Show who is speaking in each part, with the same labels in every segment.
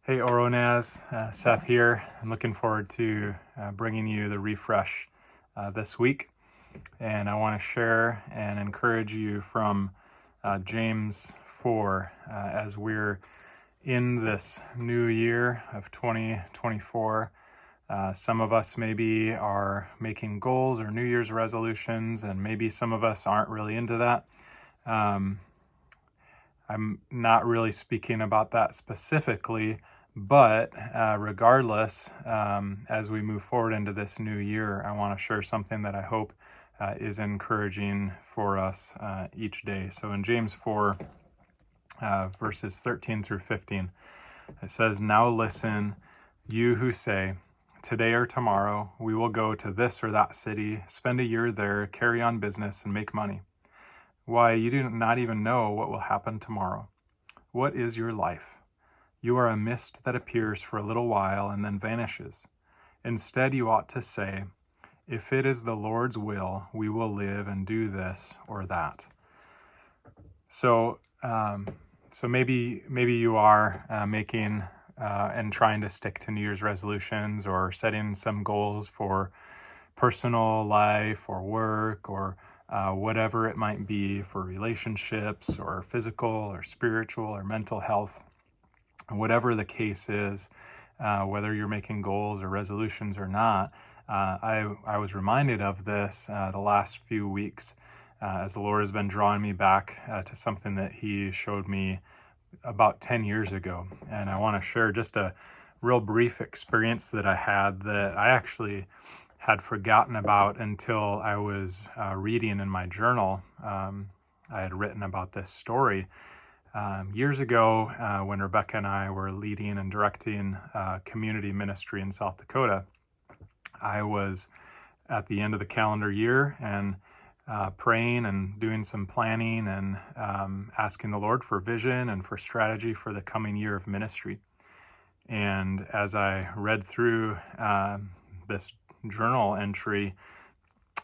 Speaker 1: Hey OroNaz, Seth here. I'm looking forward to bringing you the refresh this week. And I want to share and encourage you from James 4 as we're in this new year of 2024. Some of us maybe are making goals or New Year's resolutions, and maybe some of us aren't really into that. I'm not really speaking about that specifically, but regardless, as we move forward into this new year, I want to share something that I hope is encouraging for us each day. So in James 4, verses 13 through 15, it says, "Now listen, you who say, 'Today or tomorrow we will go to this or that city, spend a year there, carry on business, and make money.' Why, you do not even know what will happen tomorrow. What is your life? You are a mist that appears for a little while and then vanishes. Instead, you ought to say, 'If it is the Lord's will, we will live and do this or that.'" So maybe you are making and trying to stick to New Year's resolutions or setting some goals for personal life or work or whatever it might be, for relationships or physical or spiritual or mental health. Whatever the case is, whether you're making goals or resolutions or not, I was reminded of this the last few weeks as the Lord has been drawing me back to something that He showed me about 10 years ago. And I want to share just a real brief experience that I had that I actually had forgotten about until I was reading in my journal. I had written about this story years ago when Rebecca and I were leading and directing community ministry in South Dakota. I was at the end of the calendar year and praying and doing some planning and asking the Lord for vision and for strategy for the coming year of ministry. And as I read through this journal entry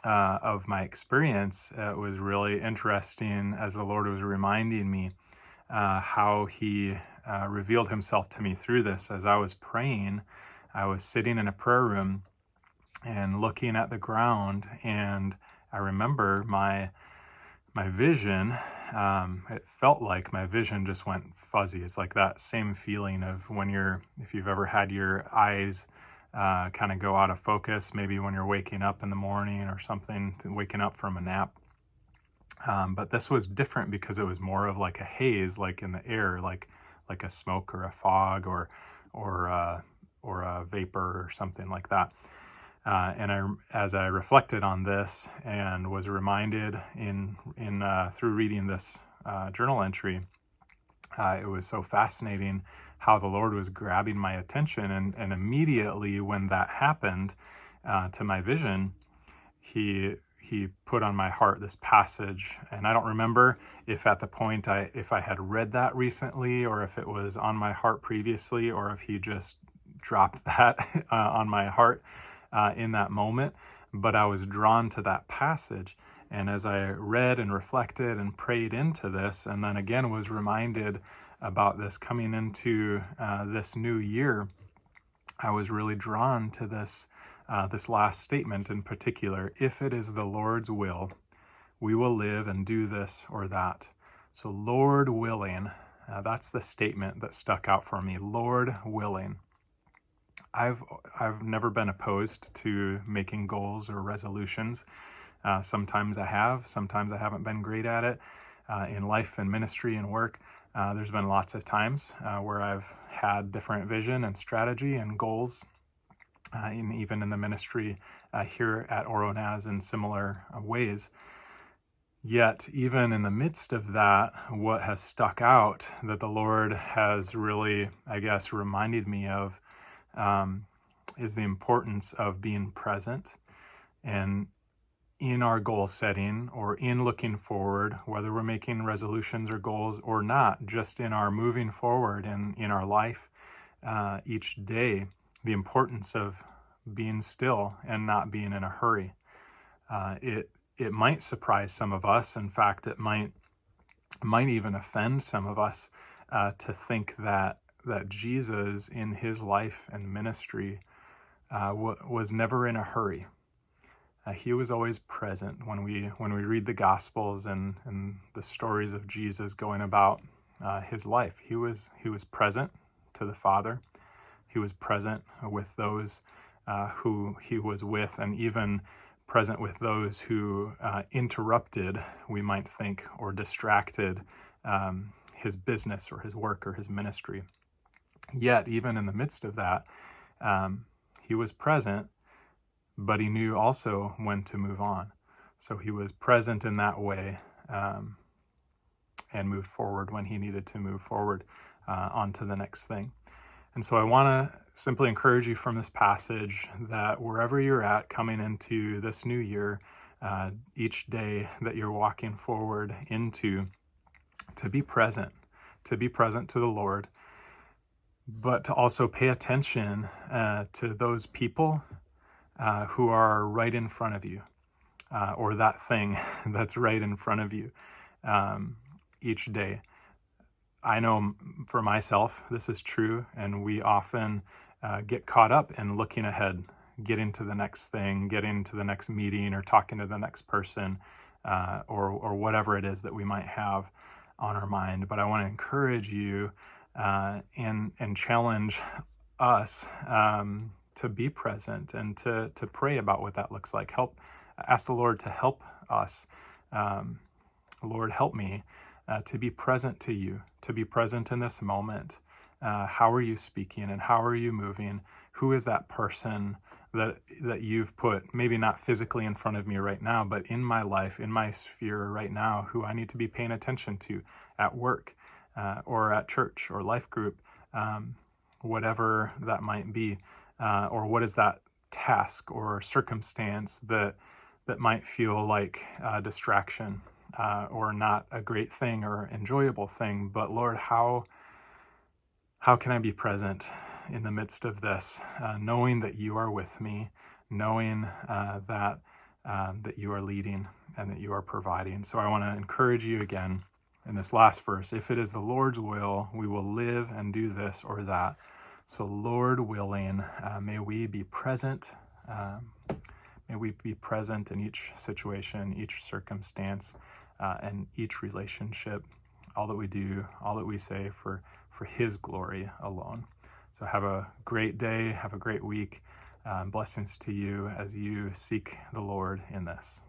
Speaker 1: of my experience, it was really interesting as the Lord was reminding me how He revealed Himself to me through this. As I was praying, I was sitting in a prayer room and looking at the ground, and I remember my vision, it felt like my vision just went fuzzy. It's like that same feeling of if you've ever had your eyes kind of go out of focus, maybe when you're waking up in the morning or something, waking up from a nap. But this was different because it was more of like a haze, like in the air, like a smoke or a fog or a vapor or something like that. As I reflected on this and was reminded through reading this journal entry, it was so fascinating how the Lord was grabbing my attention, and immediately when that happened to my vision, He put on my heart this passage. And I don't remember if at the point if I had read that recently, or if it was on my heart previously, or if He just dropped that on my heart in that moment. But I was drawn to that passage. And as I read and reflected and prayed into this, and then again was reminded about this coming into this new year, I was really drawn to this last statement in particular. If it is the Lord's will, we will live and do this or that. So Lord willing, that's the statement that stuck out for me. Lord willing. I've never been opposed to making goals or resolutions. Sometimes I have, sometimes I haven't been great at it. In life and ministry and work, there's been lots of times where I've had different vision and strategy and goals, even in the ministry here at OroNaz in similar ways. Yet, even in the midst of that, what has stuck out that the Lord has really, I guess, reminded me of is the importance of being present and in our goal setting, or in looking forward, whether we're making resolutions or goals or not, just in our moving forward and in our life each day, the importance of being still and not being in a hurry. It might surprise some of us. In fact, it might even offend some of us to think that that Jesus in his life and ministry was never in a hurry. He was always present. When we read the Gospels and the stories of Jesus going about his life, he was present to the Father. He was present with those who he was with, and even present with those who interrupted, we might think, or distracted his business or his work or his ministry. Yet, even in the midst of that, he was present, but he knew also when to move on. So he was present in that way and moved forward when he needed to move forward on to the next thing. And so I want to simply encourage you from this passage that wherever you're at coming into this new year, each day that you're walking forward into, to be present to the Lord, but to also pay attention to those people who are right in front of you, or that thing that's right in front of you each day. I know for myself, this is true, and we often get caught up in looking ahead, getting to the next thing, getting to the next meeting, or talking to the next person, or whatever it is that we might have on our mind. But I want to encourage you and challenge us to be present and to pray about what that looks like. Ask the Lord to help us. Lord, help me to be present to you, to be present in this moment. How are you speaking and how are you moving? Who is that person that you've put, maybe not physically in front of me right now, but in my life, in my sphere right now, who I need to be paying attention to at work or at church or life group, whatever that might be, or what is that task or circumstance that might feel like a distraction or not a great thing or enjoyable thing. But Lord, how can I be present in the midst of this, knowing that you are with me, knowing that you are leading and that you are providing? So I want to encourage you again in this last verse. If it is the Lord's will, we will live and do this or that. So Lord willing, may we be present. May we be present in each situation, each circumstance, and each relationship, all that we do, all that we say for his glory alone. So have a great day, have a great week. Blessings to you as you seek the Lord in this.